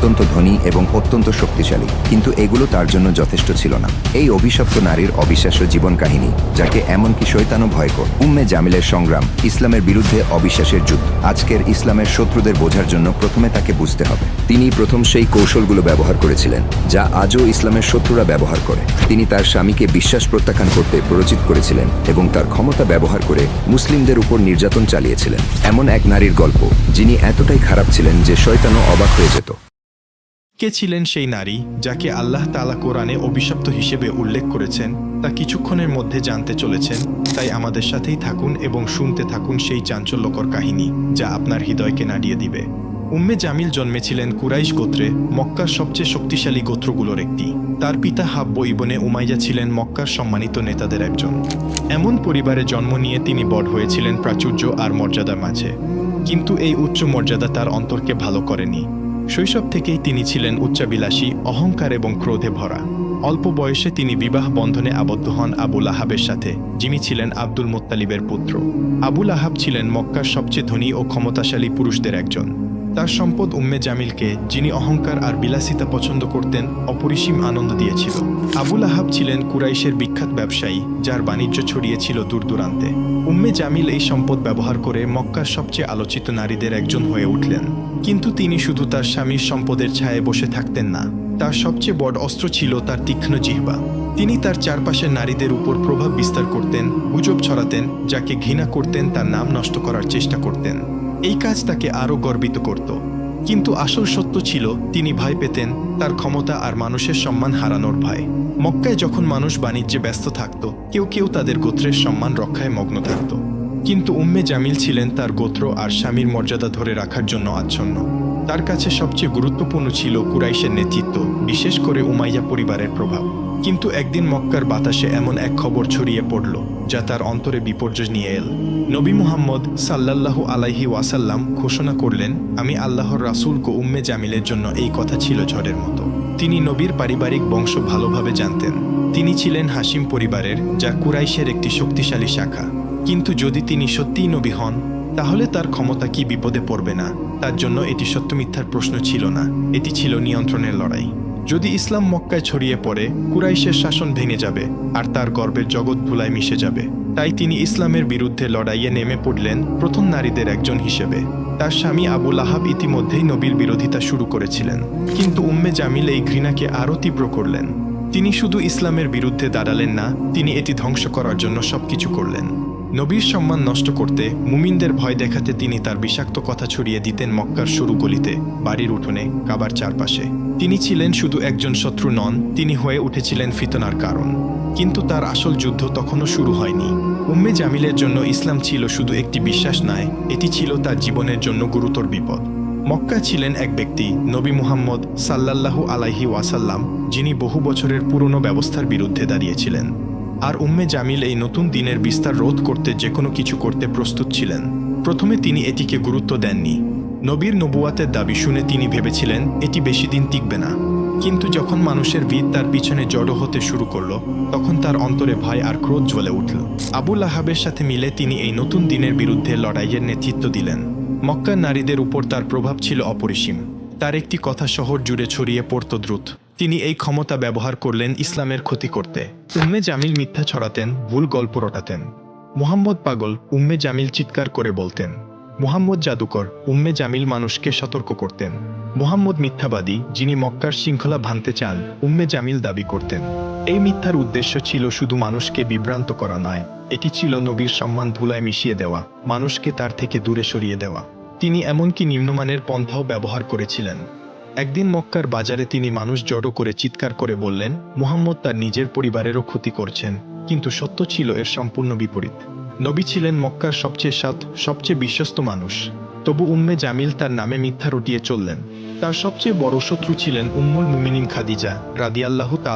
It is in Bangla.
অত্যন্ত ধনী এবং অত্যন্ত শক্তিশালী, কিন্তু এগুলো তার জন্য যথেষ্ট ছিল না। এই অভিশপ্ত নারীর অবিশ্বাস্য জীবন কাহিনী, যাকে এমনকি শয়তানও ভয় করে। উম্মে জামিলের সংগ্রাম, ইসলামের বিরুদ্ধে অবিশ্বাসের যুদ্ধ। আজকের ইসলামের শত্রুদের বোঝার জন্য প্রথমে তাকে বুঝতে হবে। তিনি প্রথম সেই কৌশলগুলো ব্যবহার করেছিলেন যা আজও ইসলামের শত্রুরা ব্যবহার করে। তিনি তার স্বামীকে বিশ্বাস প্রত্যাখ্যান করতে প্ররোচিত করেছিলেন এবং তার ক্ষমতা ব্যবহার করে মুসলিমদের উপর নির্যাতন চালিয়েছিলেন। এমন এক নারীর গল্প যিনি এতটাই খারাপ ছিলেন যে শয়তানও অবাক হয়ে যেত। কে ছিলেন সেই নারী যাকে আল্লাহ তাআলা কোরআনে অভিশপ্ত হিসেবে উল্লেখ করেছেন, তা কিছুক্ষণের মধ্যে জানতে চলেছেন। তাই আমাদের সাথেই থাকুন এবং শুনতে থাকুন সেই চাঞ্চল্যকর কাহিনী যা আপনার হৃদয়কে নাড়িয়ে দিবে। উম্মে জামিল জন্মেছিলেন কুরাইশ গোত্রে, মক্কার সবচেয়ে শক্তিশালী গোত্রগুলোর একটি। তার পিতা হাব্ব ইবনে উমাইয়া ছিলেন মক্কার সম্মানিত নেতাদের একজন। এমন পরিবারে জন্ম নিয়ে তিনি বড় হয়েছিলেন প্রাচুর্য আর মর্যাদার মাঝে। কিন্তু এই উচ্চ মর্যাদা তার অন্তরকে ভালো করেনি। শৈশব থেকেই তিনি ছিলেন উচ্চাবিলাসী, অহংকার এবং ক্রোধে ভরা। অল্প বয়সে তিনি বিবাহ বন্ধনে আবদ্ধ হন আবু লাহাবের সাথে, যিনি ছিলেন আব্দুল মুত্তালিবের পুত্র। আবু লাহাব ছিলেন মক্কার সবচেয়ে ধনী ও ক্ষমতাশালী পুরুষদের একজন। তার সম্পদ উম্মে জামিলকে, যিনি অহংকার আর বিলাসিতা পছন্দ করতেন, অপরিসীম আনন্দ দিয়েছিল। আবু লাহাব ছিলেন কুরাইশের বিখ্যাত ব্যবসায়ী, যার বাণিজ্য ছড়িয়েছিল দূর দূরান্তে। উম্মে জামিল এই সম্পদ ব্যবহার করে মক্কার সবচেয়ে আলোচিত নারীদের একজন হয়ে উঠলেন। কিন্তু তিনি শুধু তার স্বামীর সম্পদের ছায়ায় বসে থাকতেন না। তার সবচেয়ে বড় অস্ত্র ছিল তার তীক্ষ্ণ জিহ্বা। তিনি তার চারপাশের নারীদের উপর প্রভাব বিস্তার করতেন, গুজব ছড়াতেন, যাকে ঘৃণা করতেন তার নাম নষ্ট করার চেষ্টা করতেন। এই কাজ তাকে আরও গর্বিত করত। কিন্তু আসল সত্য ছিল, তিনি ভয় পেতেন, তার ক্ষমতা আর মানুষের সম্মান হারানোর ভয়। মক্কায় যখন মানুষ বাণিজ্যে ব্যস্ত থাকত, কেউ কেউ তাদের গোত্রের সম্মান রক্ষায় মগ্ন থাকত। কিন্তু উম্মে জামিল ছিলেন তার গোত্র আর স্বামীর মর্যাদা ধরে রাখার জন্য আচ্ছন্ন। তার কাছে সবচেয়ে গুরুত্বপূর্ণ ছিল কুরাইশের নেতৃত্ব, বিশেষ করে উমাইয়া পরিবারের প্রভাব। কিন্তু একদিন মক্কার বাতাসে এমন এক খবর ছড়িয়ে পড়ল যা তার অন্তরে বিপর্যয় নিয়ে এল। নবী মুহাম্মদ সাল্লাল্লাহু আলাইহি ওয়াসাল্লাম ঘোষণা করলেন, আমি আল্লাহর রাসূল। উম্মে জামিলের জন্য এই কথা ছিল ঝড়ের মতো। তিনি নবীর পারিবারিক বংশ ভালোভাবে জানতেন। তিনি ছিলেন হাশিম পরিবারের, যা কুরাইশের একটি শক্তিশালী শাখা। কিন্তু যদি তিনি সত্যিই নবী হন, তাহলে তার ক্ষমতা কি বিপদে পড়বে না? তার জন্য এটি সত্য মিথ্যার প্রশ্ন ছিল না, এটি ছিল নিয়ন্ত্রণের লড়াই। যদি ইসলাম মক্কায় ছড়িয়ে পড়ে, কুরাইশের শাসন ভেঙে যাবে আর তার গর্বের জগৎ ধুলায় মিশে যাবে। তাই তিনি ইসলামের বিরুদ্ধে লড়াইয়ে নেমে পড়লেন, প্রথম নারীদের একজন হিসেবে। তার স্বামী আবু লাহাব ইতিমধ্যেই নবীর বিরোধিতা শুরু করেছিলেন, কিন্তু উম্মে জামিল এই ঘৃণাকে আরও তীব্র করলেন। তিনি শুধু ইসলামের বিরুদ্ধে দাঁড়ালেন না, তিনি এটি ধ্বংস করার জন্য সবকিছু করলেন। নবীর সম্মান নষ্ট করতে, মুমিনদের ভয় দেখাতে তিনি তার বিষাক্ত কথা ছড়িয়ে দিতেন মক্কার সরু গলিতে, বাড়ির উঠোনে, কাবার চারপাশে। তিনি ছিলেন শুধু একজন শত্রু নন, তিনি হয়ে উঠেছিলেন ফিতনার কারণ। কিন্তু তার আসল যুদ্ধ তখনও শুরু হয়নি। উম্মে জামিলের জন্য ইসলাম ছিল শুধু একটি বিশ্বাস নয়, এটি ছিল তার জীবনের জন্য গুরুতর বিপদ। মক্কা ছিলেন এক ব্যক্তি, নবী মুহাম্মদ সাল্লাল্লাহু আলাইহি ওয়াসাল্লাম, যিনি বহু বছরের পুরনো ব্যবস্থার বিরুদ্ধে দাঁড়িয়েছিলেন। আর উম্মে জামিল এই নতুন দিনের বিস্তার রোধ করতে যে কোনো কিছু করতে প্রস্তুত ছিলেন। প্রথমে তিনি এটিকে গুরুত্ব দেননি। নবীর নবুয়াতের দাবি শুনে তিনি ভেবেছিলেন এটি বেশি দিন টিকবে না। কিন্তু যখন মানুষের ভিড় তার পিছনে জড়ো হতে শুরু করল, তখন তার অন্তরে ভয় আর ক্রোধ জ্বলে উঠল। আবু লাহাবের সাথে মিলে তিনি এই নতুন দিনের বিরুদ্ধে লড়াইয়ের নেতৃত্ব দিলেন। মক্কার নারীদের উপর তার প্রভাব ছিল অপরিসীম। তার একটি কথা শহর জুড়ে ছড়িয়ে পড়ত দ্রুত। তিনি এই ক্ষমতা ব্যবহার করলেন ইসলামের ক্ষতি করতে। উম্মে জামিল মিথ্যা ছড়াতেন, ভুল গল্প রটাতেন। মুহাম্মদ পাগল, উম্মে জামিল চিৎকার করে বলতেন। মুহাম্মদ জাদুকর, উম্মে জামিল মানুষকে সতর্ক করতেন। মুহাম্মদ মিথ্যাবাদী, যিনি মক্কার শৃঙ্খলা ভাঙতে চান, উম্মে জামিল দাবি করতেন। এই মিথ্যার উদ্দেশ্য ছিল শুধু মানুষকে বিভ্রান্ত করা নয়, এটি ছিল নবীর সম্মান ধুলায় মিশিয়ে দেওয়া, মানুষকে তার থেকে দূরে সরিয়ে দেওয়া। তিনি এমনকি নিম্নমানের পন্থাও ব্যবহার করেছিলেন। একদিন মক্কার বাজারে তিনি মানুষ জড়ো করে চিৎকার করে বললেন, মুহাম্মদ তার নিজের পরিবারেরও ক্ষতি করছেন। কিন্তু সত্য ছিল এর সম্পূর্ণ বিপরীত। নবী ছিলেন মক্কার সবচেয়ে সৎ, সবচেয়ে বিশ্বস্ত মানুষ। তবু উম্মে জামিল তার নামে মিথ্যা রটিয়ে চললেন। তার সবচেয়ে বড় শত্রু ছিলেন উম্মুল মুমিনিন খাদিজা রাদিয়াল্লাহু তাআলা।